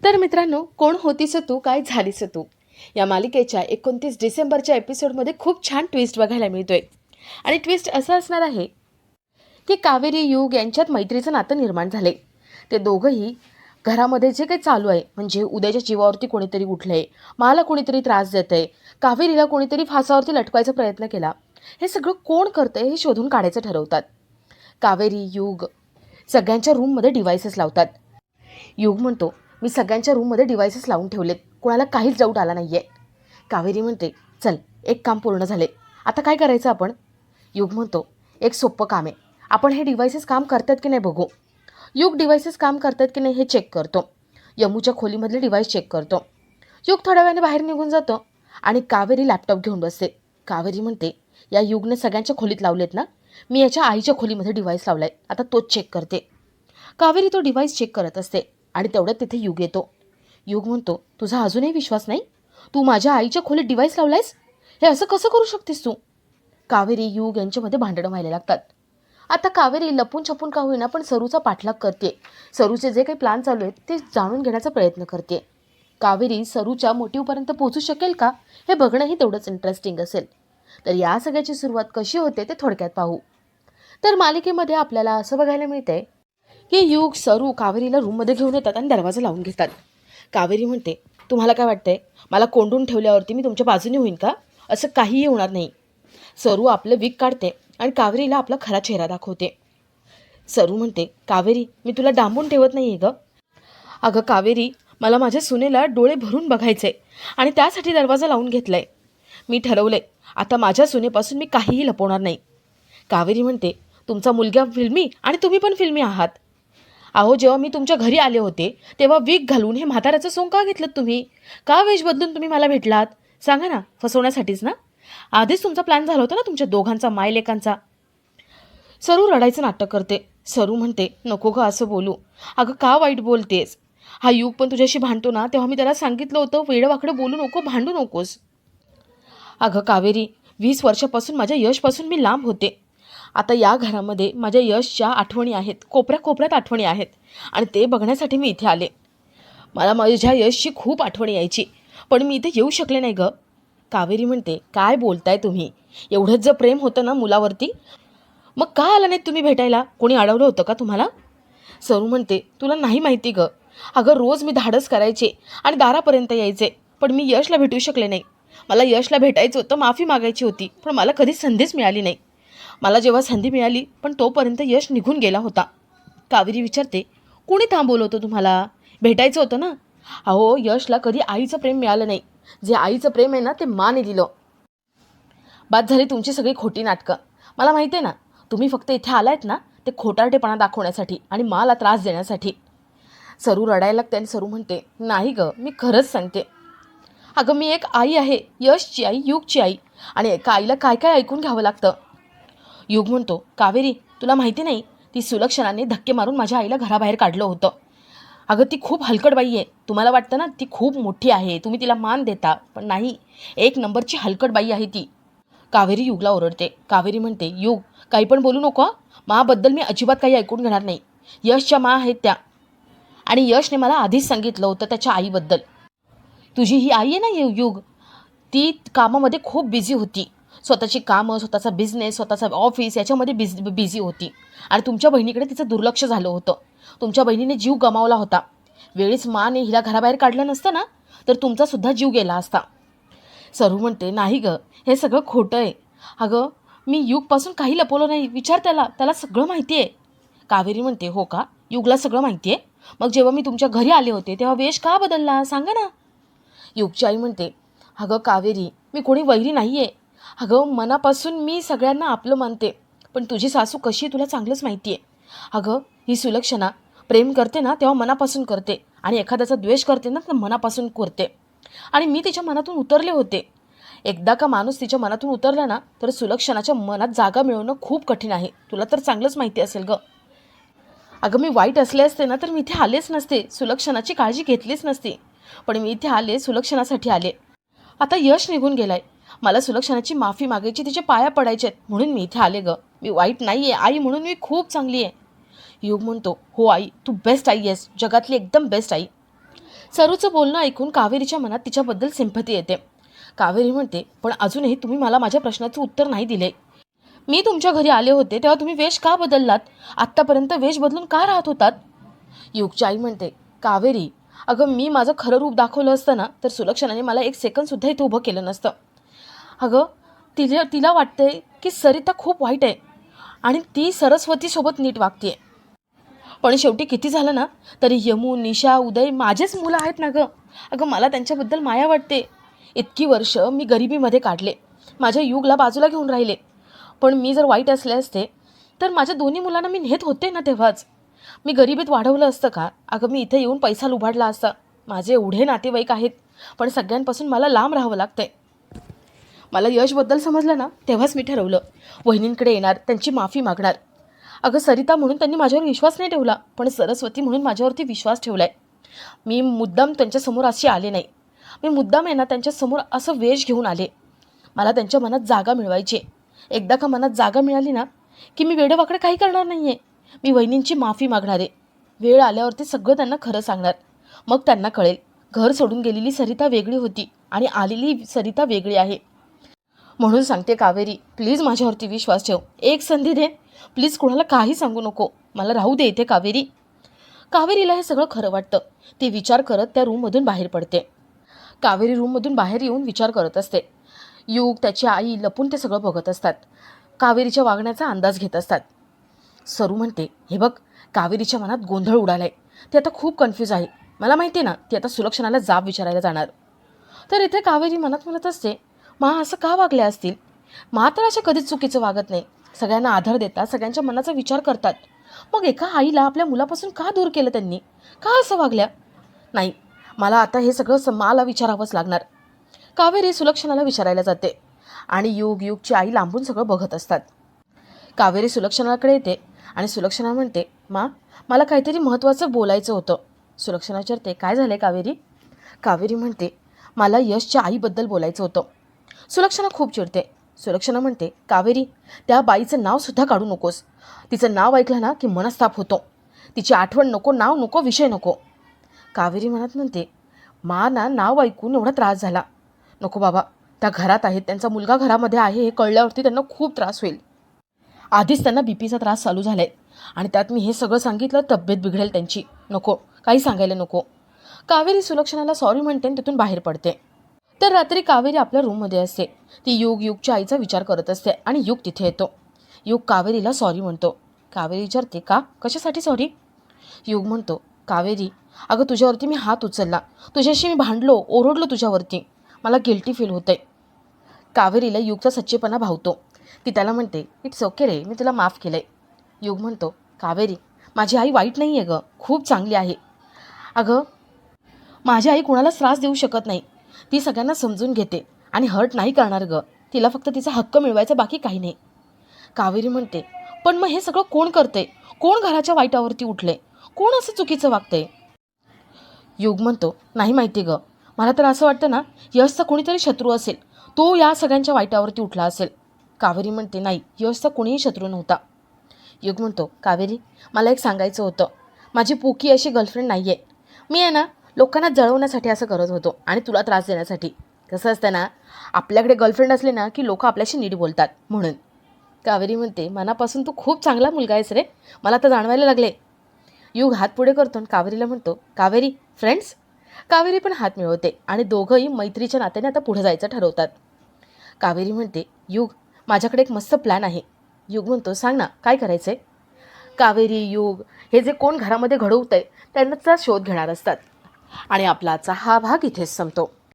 तर मित्रांनो, कोण होतीस तू काय झालीस तू या मालिकेच्या 29 डिसेंबरच्या एपिसोडमध्ये खूप छान ट्विस्ट बघायला मिळतोय. आणि ट्विस्ट असं असणार आहे की कावेरी युग यांच्यात मैत्रीचं नातं निर्माण झाले. ते दोघंही घरामध्ये जे काही चालू आहे, म्हणजे उद्याच्या जीवावरती कोणीतरी उठलंय, मला कोणीतरी त्रास देतंय, कावेरीला कोणीतरी फासावरती लटकवायचा प्रयत्न केला, हे सगळं कोण करतंय हे शोधून काढायचं ठरवतात. कावेरी युग सगळ्यांच्या रूममध्ये डिव्हायसेस लावतात. युग म्हणतो, मी सगळ्यांच्या रूममध्ये डिव्हायसेस लावून ठेवलेत, कोणाला काहीच डाऊट आला नाही आहे. कावेरी म्हणते, चल एक काम पूर्ण झाले, आता काय करायचं आपण? युग म्हणतो, एक सोपं काम आहे, आपण हे डिव्हायसेस काम करतात की नाही बघू. युग डिव्हायसेस काम करतात की नाही हे चेक करतो. यमूच्या खोलीमधले डिव्हाइस चेक करतो. युग थोड्या वेळाने बाहेर निघून जातो आणि कावेरी लॅपटॉप घेऊन बसते. कावेरी म्हणते, या युगने सगळ्यांच्या खोलीत लावलेत ना, मी याच्या आईच्या खोलीमध्ये डिव्हाइस लावलाय, आता तोच चेक करते. कावेरी तो डिव्हाइस चेक करत असते आणि तेवढ्यात तिथे युग येतो. युग म्हणतो, तुझा अजूनही विश्वास नाही? तू माझ्या आईच्या खोलीत डिव्हाइस लावलायस? हे असं कसं करू शकतेस तू? कावेरी युग यांच्यामध्ये भांडणं व्हायला लागतात. आता कावेरी लपून छपून का होईना पण सरूचा पाठलाग करते. सरूचे जे काही प्लॅन चालू आहेत ते जाणून घेण्याचा प्रयत्न करते. कावेरी सरूच्या मोटिव्हपर्यंत पोहोचू शकेल का हे बघणंही तेवढंच इंटरेस्टिंग असेल. तर या सगळ्याची सुरुवात कशी होते ते थोडक्यात पाहू. तर मालिकेमध्ये आपल्याला असं बघायला मिळतंय की युग सरू कावेरीला रूममध्ये घेऊन येतात आणि दरवाजा लावून घेतात. कावेरी म्हणते, तुम्हाला काय वाटतंय, मला कोंडून ठेवल्यावरती मी तुमच्या बाजूने होईन का? असं काहीही होणार नाही. सरू आपलं विक काढते आणि कावेरीला आपला खरा चेहरा दाखवते. सरू म्हणते, कावेरी, मी तुला डांबून ठेवत नाही आहे गं. अगं कावेरी, मला माझ्या सुनेला डोळे भरून बघायचे आणि त्यासाठी दरवाजा लावून घेतलाय. मी ठरवलंय, आता माझ्या सुनेपासून मी काहीही लपवणार नाही. कावेरी म्हणते, तुमचा मुलगा फिल्मी आणि तुम्ही पण फिल्मी आहात. अहो, जेव्हा मी तुमच्या घरी आले होते तेव्हा विग घालून हे म्हाताऱ्याचं सोंग का घेतलं तुम्ही? का वेश बदलून तुम्ही मला भेटलात? सांगा ना, फसवण्यासाठीच ना? आधीच तुमचा प्लॅन झाला होता ना तुमच्या दोघांचा, मायलेकांचा. सरू रडायचं नाटक करते. सरू म्हणते, नको गं असं बोलू. अगं का वाईट बोलतेस? हा युग पण तुझ्याशी भांडतो ना, तेव्हा मी त्याला सांगितलं होतं, वेडं बोलू नको, भांडू नकोस. अगं कावेरी, 20 वर्षापासून माझ्या यशपासून मी लांब होते. आता या घरामध्ये माझ्या यशच्या आठवणी आहेत, कोपऱ्या कोपऱ्यात आठवणी आहेत आणि ते बघण्यासाठी मी इथे आले. मला माझ्या यशची खूप आठवण यायची, पण मी इथे येऊ शकले नाही गं. कावेरी म्हणते, काय बोलताय तुम्ही? एवढंच जर प्रेम होतं ना मुलावरती, मग का आला नाहीत तुम्ही भेटायला? कोणी अडवलं होतं का तुम्हाला? सरू म्हणते, तुला नाही माहिती गं. अगं रोज मी धाडस करायचे आणि दारापर्यंत यायचे, पण मी यशला भेटू शकले नाही. मला यशला भेटायचं होतं, माफी मागायची होती, पण मला कधीच संधीच मिळाली नाही. मला जेव्हा संधी मिळाली पण तोपर्यंत यश निघून गेला होता. कावेरी विचारते, कोणी थांबवलं होतं तुम्हाला? भेटायचं होतं ना. अहो, यशला कधी आईचं प्रेम मिळालं नाही. जे आईचं प्रेम आहे ना ते माने दिलं. बाद झाली तुमची सगळी खोटी नाटकं. मला माहिती आहे ना, तुम्ही फक्त इथे आलायत ना ते खोटारडेपणा दाखवण्यासाठी आणि मला त्रास देण्यासाठी. सरू रडायला लागते आणि सरू म्हणते, नाही गं, मी खरंच सांगते. अगं मी एक आई आहे, यशची आई, युगची आई, आणि एका आईला काय काय ऐकून घ्यावं लागतं. युग म्हणतो, कावेरी, तुला माहिती नाही, ती सुलक्षणाने धक्के मारून माझ्या आईला घराबाहेर काढलं होतं. अगं ती खूप हलकट बाई आहे. तुम्हाला वाटतं ना ती खूप मोठी आहे, तुम्ही तिला मान देता, पण नाही, एक नंबरची हलकट बाई आहे ती. कावेरी युगला ओरडते. कावेरी म्हणते, युग, काही पण बोलू नको हं. माबद्दल मी अजिबात काही ऐकून घेणार नाही. यशच्या मा आहेत त्या, आणि यशने मला आधीच सांगितलं होतं त्याच्या आईबद्दल. तुझी ही आई आहे ना युग, ती कामामध्ये खूप बिझी होती. स्वतःची कामं, स्वतःचा बिझनेस, स्वतःचा ऑफिस याच्यामध्ये बिझी होती आणि तुमच्या बहिणीकडे तिचं दुर्लक्ष झालं होतं. तुमच्या बहिणीने जीव गमावला होता. वेळीच माने हिला घराबाहेर काढलं नसतं ना तर तुमचासुद्धा जीव गेला असता. सरू म्हणते, नाही गं, हे सगळं खोटं आहे. अगं मी युगपासून काही लपवलं नाही, विचार त्याला, त्याला सगळं माहिती आहे. कावेरी म्हणते, हो का, युगला सगळं माहिती आहे? मग जेव्हा मी तुमच्या घरी आले होते तेव्हा वेश का बदलला, सांगा ना. युगची आई म्हणते, अगं कावेरी, मी कोणी वैरी नाही आहे. अगं मनापासून मी सगळ्यांना आपलं मानते, पण तुझी सासू कशी आहे तुला चांगलंच माहिती आहे. अगं ही सुलक्षणा प्रेम करते ना तेव्हा मनापासून करते, आणि एखाद्याचा द्वेष करते ना तर मनापासून करते, आणि मी तिच्या मनातून उतरले होते. एकदा का माणूस तिच्या मनातून उतरला ना तर सुलक्षणाच्या मनात जागा मिळवणं खूप कठीण आहे. तुला तर चांगलंच माहिती असेल गं. अगं मी वाईट असले असते ना तर मी इथे आलेच नसते, सुलक्षणाची काळजी घेतलीच नसती, पण मी इथे आले सुलक्षणासाठी आले. आता यश निघून गेलाय, मला सुलक्षणाची माफी मागायची, तिचे पाया पडायचे आहेत, म्हणून मी इथे आले गं. मी वाईट नाही आहे, आई म्हणून मी खूप चांगली आहे. युग म्हणतो, हो आई, तू बेस्ट आई आहेस, जगातली एकदम बेस्ट आई. सरूचं बोलणं ऐकून कावेरीच्या मनात तिच्याबद्दल सिंपती येते. कावेरी म्हणते, पण अजूनही तुम्ही मला माझ्या प्रश्नाचं उत्तर नाही दिले. मी तुमच्या घरी आले होते तेव्हा तुम्ही वेश का बदललात? आत्तापर्यंत वेश बदलून का राहत होतात? युगची आई म्हणते, कावेरी, अगं मी माझं खरं रूप दाखवलं असतं ना तर सुलक्षणाने मला 1 सेकंदसुद्धा इथं उभं केलं नसतं. अगं तिला वाटतंय की सरिता खूप वाईट आहे आणि ती सरस्वतीसोबत नीट वागते. पण शेवटी किती झालं ना तरी यमू, निशा, उदय माझेच मुलं आहेत ना गं. अगं मला त्यांच्याबद्दल माया वाटते. इतकी वर्ष मी गरिबीमध्ये काढले, माझ्या युगला बाजूला घेऊन राहिले. पण मी जर वाईट असले असते तर माझ्या दोन्ही मुलांना मी नेत होते ना तेव्हाच. मी गरिबीत वाढवलं असतं का? अगं मी इथे येऊन पैसा लुबाडला असता. माझे एवढे नातेवाईक आहेत पण सगळ्यांपासून मला लांब राहावं लागतंय. मला यशबद्दल समजलं ना तेव्हाच मी ठरवलं वहिनींकडे येणार, त्यांची माफी मागणार. अगं सरिता म्हणून त्यांनी माझ्यावर विश्वास नाही ठेवला, पण सरस्वती म्हणून माझ्यावरती विश्वास ठेवलाय. मी मुद्दाम त्यांच्यासमोर अशी आले नाही. मी मुद्दाम आहे ना त्यांच्यासमोर असं वेश घेऊन आले. मला त्यांच्या मनात जागा मिळवायची. एकदा का मनात जागा मिळाली ना की मी वेडेवाकडे काही करणार नाही आहे. मी वहिनींची माफी मागणार आहे. वेळ आल्यावरती सगळं त्यांना खरं सांगणार. मग त्यांना कळेल घर सोडून गेलेली सरिता वेगळी होती आणि आलेली सरिता वेगळी आहे. म्हणून सांगते कावेरी, प्लीज माझ्यावरती विश्वास ठेव. 1 संधी दे. प्लीज कुणाला काही सांगू नको. मला राहू दे इथे कावेरी. कावेरीला हे सगळं खरं वाटतं. ती विचार करत त्या रूममधून बाहेर पडते. कावेरी रूममधून बाहेर येऊन विचार करत असते. युग, त्याची आई लपून ते सगळं बघत असतात. कावेरीच्या वागण्याचा अंदाज घेत असतात. सरू म्हणते, हे बघ, कावेरीच्या मनात गोंधळ उडालाय. ती आता खूप कन्फ्यूज आहे. मला माहिती आहे ना ती आता सुलक्षणाला जाब विचारायला जाणार. तर इथे कावेरी मनात म्हणत असते, मा असं का वागल्या असतील? मा तर अशा कधीच चुकीचं वागत नाही. सगळ्यांना आधार देतात, सगळ्यांच्या मनाचा विचार करतात. मग एका आईला आपल्या मुलापासून का दूर केलं त्यांनी? का असं वागल्या? नाही, मला आता हे सगळं माला विचारावंच लागणार. कावेरी सुलक्षणाला विचारायला जाते आणि युगची आई लांबून सगळं बघत असतात. कावेरी सुलक्षणाकडे येते आणि सुलक्षणा म्हणते, मा, मला काहीतरी महत्त्वाचं बोलायचं होतं. सुलक्षणा विचारते, काय झालं कावेरी? कावेरी म्हणते, मला यशच्या आईबद्दल बोलायचं होतं. सुलक्षणा खूप चिडते. सुलक्षणा म्हणते, कावेरी, त्या बाईचं नावसुद्धा काढू नकोस. तिचं नाव ऐकलं ना की मनस्ताप होतो. तिची आठवण नको, नाव नको, विषय नको. कावेरी मनात म्हणते, मा ना नाव ऐकून एवढा त्रास झाला. नको बाबा, त्या घरात आहेत, त्यांचा मुलगा घरामध्ये आहे हे कळल्यावरती त्यांना खूप त्रास होईल. आधीच त्यांना बीपीचा त्रास चालू झाला आहे आणि त्यात मी हे सगळं सांगितलं, तब्येत बिघडेल त्यांची. नको, काही सांगायला नको. कावेरी सुलक्षणाला सॉरी म्हणते आणि तिथून बाहेर पडते. तर रात्री कावेरी आपल्या रूममध्ये असते. ती युगच्या आईचा विचार करत असते आणि युग तिथे येतो. युग कावेरीला सॉरी म्हणतो. कावेरी विचारते, का? कशासाठी सॉरी? युग म्हणतो, कावेरी, अगं तुझ्यावरती मी हात उचलला, तुझ्याशी मी भांडलो, ओरडलो तुझ्यावरती. मला गिल्टी फील होतंय. कावेरीला युगचा सच्चेपणा भावतो. ती त्याला म्हणते, इट्स ओके रे, मी तुला माफ केलंय. युग म्हणतो, कावेरी, माझी आई वाईट नाही आहे गं, खूप चांगली आहे. अगं माझी आई कुणालाच त्रास देऊ शकत नाही. ती सगळ्यांना समजून घेते आणि हर्ट नाही करणार गं. तिला फक्त तिचा हक्क मिळवायचा, बाकी काही नाही. कावेरी म्हणते, पण मग हे सगळं कोण करते? कोण घराच्या वाईटावरती उठले? कोण असं चुकीचं वागतंय? युग म्हणतो, नाही माहिती गं. मला तर असं वाटतं ना यशचा कोणीतरी शत्रू असेल, तो या सगळ्यांच्या वाईटावरती उठला असेल. कावेरी म्हणते, नाही, यशचा कोणीही शत्रू नव्हता. युग म्हणतो, कावेरी, मला एक सांगायचं होतं. माझी पोकी अशी गर्लफ्रेंड नाही आहे. मी आहे ना लोकांना जळवण्यासाठी असं करत होतो आणि तुला त्रास देण्यासाठी. कसं असतं ना, आपल्याकडे गर्लफ्रेंड असले ना की लोक आपल्याशी नीट बोलतात म्हणून. कावेरी म्हणते, मनापासून तू खूप चांगला मुलगा आहेस रे, मला तर जाणवायला लागले. युग हात पुढे करतो आणि कावेरीला म्हणतो, कावेरी, फ्रेंड्स? कावेरी पण हात मिळवते आणि दोघंही मैत्रीच्या नात्याने आता पुढे जायचं ठरवतात. कावेरी म्हणते, युग, माझ्याकडे एक मस्त प्लॅन आहे. युग म्हणतो, सांग ना, काय करायचं आहे? कावेरी, युग हे जे कोण घरामध्ये घडवतं आहे त्यांचा शोध घेणार असतात. आणि आपला आजचा हा भाग इथेच संपतो.